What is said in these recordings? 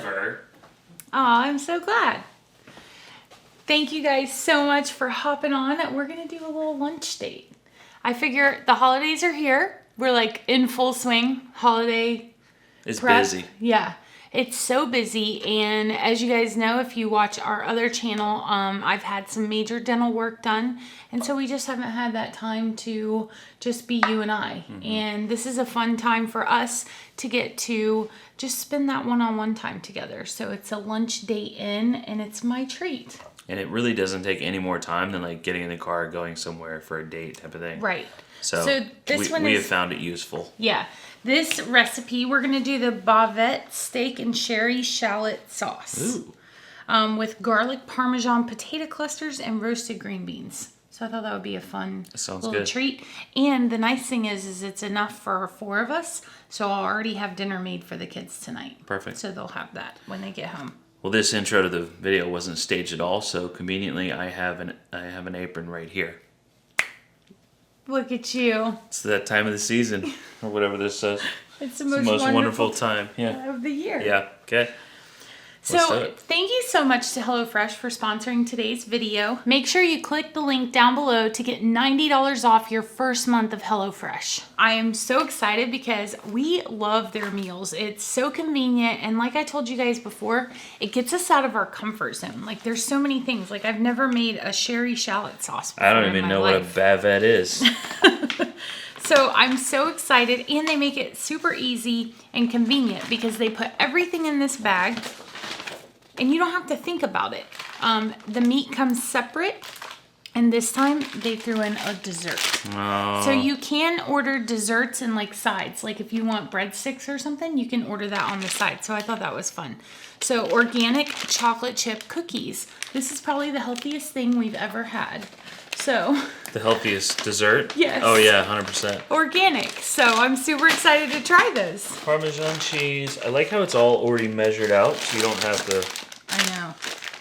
ever. Aw, I'm so glad. Thank you guys so much for hopping on. We're going to do a little lunch date. I figure the holidays are here. We're like in full swing. Holiday It's prep. busy. Yeah. It's so busy, and as you guys know, if you watch our other channel, I've had some major dental work done, and so we just haven't had that time to just be you and I. And this is a fun time for us to get to just spend that one-on-one time together. So it's a lunch date in, and it's my treat. And it really doesn't take any more time than like getting in the car, going somewhere for a date type of thing. Right. So this one we is, have found it useful. Yeah. This recipe, we're going to do the Bavette steak and sherry shallot sauce. Ooh. With garlic parmesan potato clusters and roasted green beans. So I thought that would be a fun little treat. And the nice thing is it's enough for 4 of us. So I'll already have dinner made for the kids tonight. Perfect. So they'll have that when they get home. Well, this intro to the video wasn't staged at all, so conveniently I have an apron right here. Look at you. It's that time of the season, or whatever this says. It's the most wonderful time. Yeah. of the year. Yeah. Okay. So thank you so much to HelloFresh for sponsoring today's video. Make sure you click the link down below to get $90 off your first month of HelloFresh. I am so excited because we love their meals. It's so convenient, and like I told you guys before, it gets us out of our comfort zone. Like there's so many things. Like I've never made a sherry shallot sauce before. I don't even know what a Bavette is. So I'm so excited, and they make it super easy and convenient because they put everything in this bag. And you don't have to think about it. The meat comes separate, and this time they threw in a dessert. Oh. So you can order desserts and like sides. Like if you want breadsticks or something, you can order that on the side. So I thought that was fun. So organic chocolate chip cookies. This is probably the healthiest thing we've ever had. So The healthiest dessert? Yes. Oh yeah, 100%. Organic. So I'm super excited to try this. Parmesan cheese. I like how it's all already measured out, so you don't have to. I know.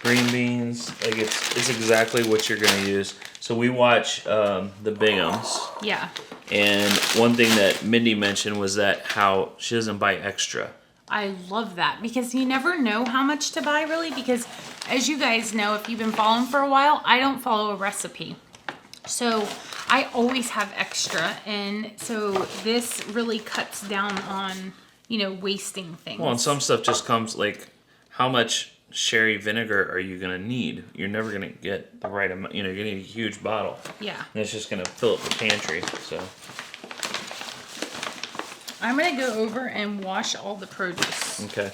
Green beans. Like it's exactly what you're gonna use. So we watch the Binghams. Yeah. And one thing that Mindy mentioned was that how she doesn't buy extra. I love that because you never know how much to buy really, because as you guys know, if you've been following for a while, I don't follow a recipe. So I always have extra, and so this really cuts down on, wasting things. Well, and some stuff just comes like, how much sherry vinegar are you gonna need? You're never gonna get the right amount. You're gonna need a huge bottle. Yeah. And it's just gonna fill up the pantry. So I'm gonna go over and wash all the produce. okay.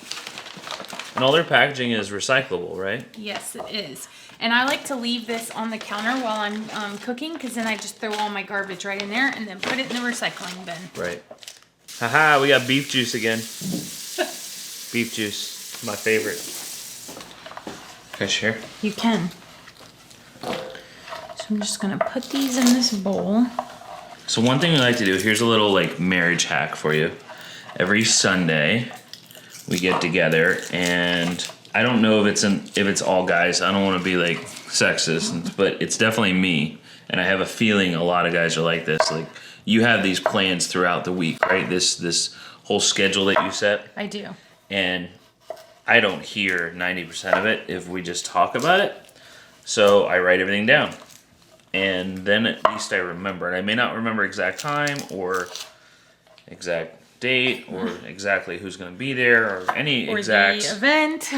And all their packaging is recyclable, right? Yes, it is. And I like to leave this on the counter while I'm cooking, because then I just throw all my garbage right in there and then put it in the recycling bin. Right. Haha, we got beef juice again. Beef juice, my favorite. Can I share? You can. So I'm just gonna put these in this bowl. So one thing we like to do, here's a little like marriage hack for you. Every Sunday we get together, and I don't know if it's all guys. I don't want to be like sexist, but it's definitely me. And I have a feeling a lot of guys are like this. Like you have these plans throughout the week, right? This whole schedule that you set. I do. And I don't hear 90% of it if we just talk about it. So I write everything down. And then at least I remember it. I may not remember exact time or exact date or exactly who's going to be there or any exact the event.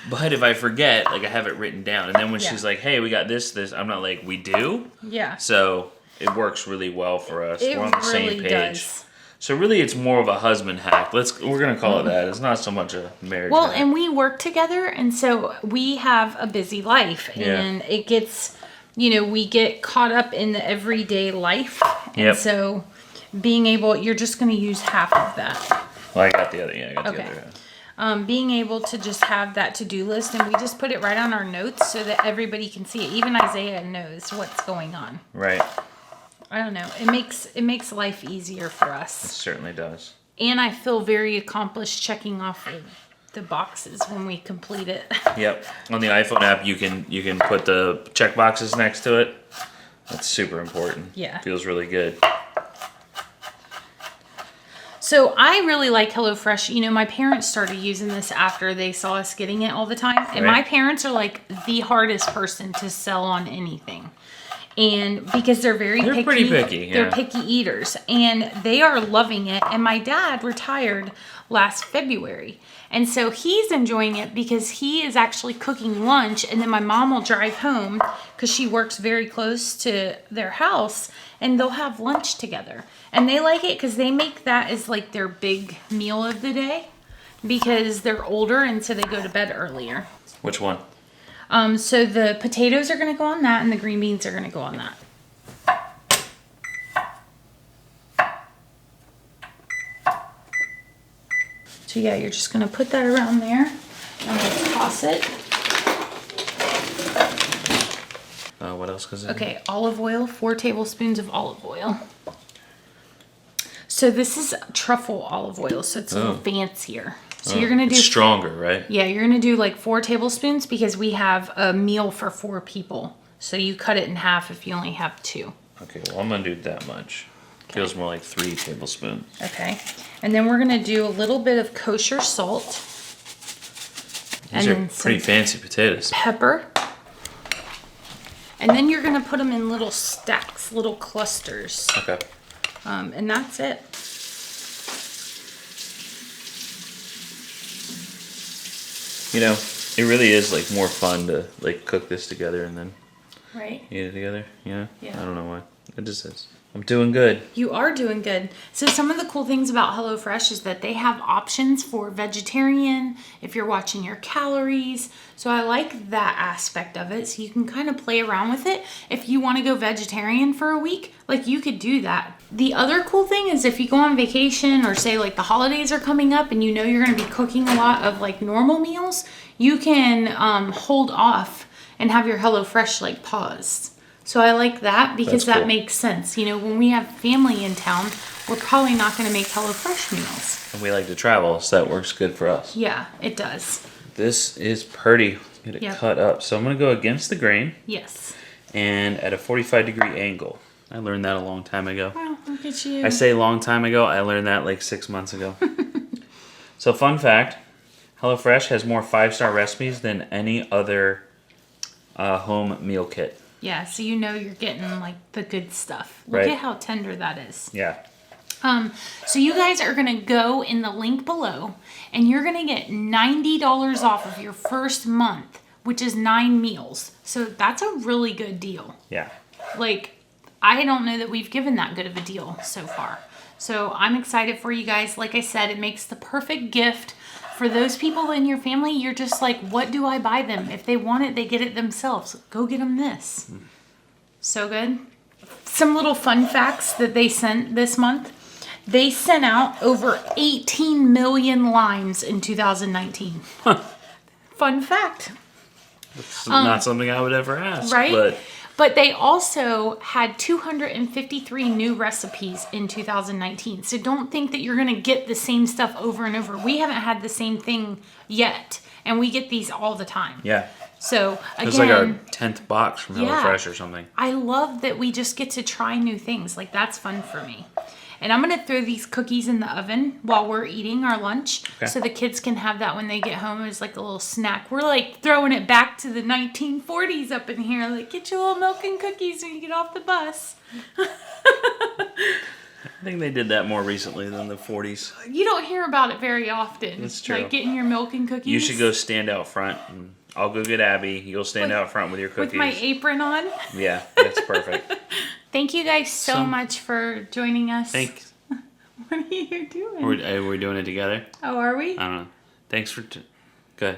but if I forget, like I have it written down. And then when she's like, hey, we got this, I'm not like, we do? Yeah. So it works really well for us. It We're on the really same page. does. So really, it's more of a husband hack. We're gonna call it that. It's not so much a marriage. Well, hack. and we work together, and so we have a busy life, and it gets, we get caught up in the everyday life, and so being able, you're just gonna use half of that. Well, I got the other. Yeah, I got the other. Being able to just have that to-do list, and we just put it right on our notes so that everybody can see it. Even Isaiah knows what's going on. Right. I don't know. It makes life easier for us. It certainly does. And I feel very accomplished checking off the boxes when we complete it. Yep. On the iPhone app, you can put the check boxes next to it. That's super important. Yeah. Feels really good. So I really like HelloFresh. You know, my parents started using this after they saw us getting it all the time. And my parents are like the hardest person to sell on anything. And because they're picky. Pretty picky, yeah. They're picky eaters. And they are loving it. And my dad retired last February. And so he's enjoying it because he is actually cooking lunch. And then my mom will drive home because she works very close to their house. And they'll have lunch together. And they like it because they make that as like their big meal of the day. Because they're older and so they go to bed earlier. Which one? So the potatoes are going to go on that and the green beans are going to go on that. So yeah, you're just going to put that around there and let's toss it. What else goes in? Okay, olive oil, 4 tablespoons of olive oil. So this is truffle olive oil, so it's a little fancier. So you're going to do... It's stronger, right? Yeah, you're going to do like 4 tablespoons because we have a meal for 4 people. So you cut it in half if you only have 2. Okay, well, I'm going to do that much. Okay. Feels more like 3 tablespoons. Okay. And then we're going to do a little bit of kosher salt. These are pretty fancy potatoes. Pepper. And then you're going to put them in little stacks, little clusters. Okay. And that's it. You know, it really is like more fun to like cook this together and then eat it together. You know? Yeah. I don't know why. It just is. I'm doing good. You are doing good. So some of the cool things about HelloFresh is that they have options for vegetarian, if you're watching your calories. So I like that aspect of it. So you can kind of play around with it. If you want to go vegetarian for a week, like you could do that. The other cool thing is if you go on vacation or say like the holidays are coming up and you know you're going to be cooking a lot of like normal meals, you can hold off and have your HelloFresh like paused. So I like that because that makes sense. You know, when we have family in town, we're probably not going to make HelloFresh meals. And we like to travel, so that works good for us. Yeah, it does. This is pretty. Get it cut up. So I'm going to go against the grain. Yes. And at a 45-degree angle. I learned that a long time ago. Wow, look at you. I say long time ago. I learned that like 6 months ago. So fun fact, HelloFresh has more 5-star recipes than any other home meal kit. Yeah, so you know you're getting like the good stuff. Look at how tender that is. Yeah. So you guys are going to go in the link below and you're going to get $90 off of your first month, which is 9 meals. So that's a really good deal. Yeah. Like, I don't know that we've given that good of a deal so far. So I'm excited for you guys. Like I said, it makes the perfect gift. For those people in your family, you're just like, what do I buy them? If they want it, they get it themselves. Go get them this. So good. Some little fun facts that they sent this month. They sent out over 18 million limes in 2019. Fun fact. It's not something I would ever ask. Right? But they also had 253 new recipes in 2019. So don't think that you're going to get the same stuff over and over. We haven't had the same thing yet. And we get these all the time. Yeah. So again, it's like our 10th box from HelloFresh or something. I love that we just get to try new things. Like that's fun for me. And I'm going to throw these cookies in the oven while we're eating our lunch. Okay. So the kids can have that when they get home as like a little snack. We're like throwing it back to the 1940s up in here. Like, get your little milk and cookies when you get off the bus. I think they did that more recently than the 40s. You don't hear about it very often. That's true. Like getting your milk and cookies. You should go stand out front. And I'll go get Abby. You'll stand out front with your cookies. With my apron on? Yeah, that's perfect. Thank you guys so much for joining us. Thanks. What are you doing? We're doing it together? Oh, are we? I don't know. Thanks for... Good.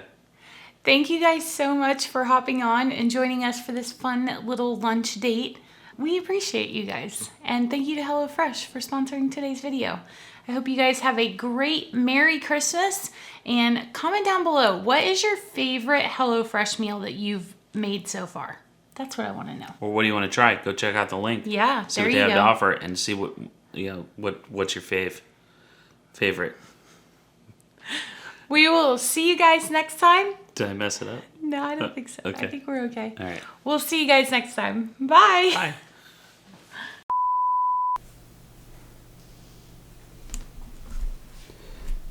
Thank you guys so much for hopping on and joining us for this fun little lunch date. We appreciate you guys. And thank you to HelloFresh for sponsoring today's video. I hope you guys have a great Merry Christmas. And comment down below, what is your favorite HelloFresh meal that you've made so far? That's what I want to know. Well, what do you want to try? Go check out the link. Yeah, see what they have to offer and see what, what's your favorite. We will see you guys next time. Did I mess it up? No, I don't think so. Okay. I think we're okay. All right. We'll see you guys next time. Bye. Bye.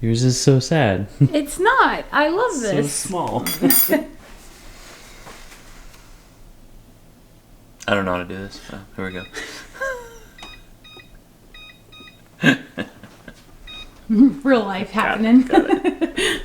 Yours is so sad. It's not. I love this. So small. I don't know how to do this. Oh, here we go. Real life happening. Got it.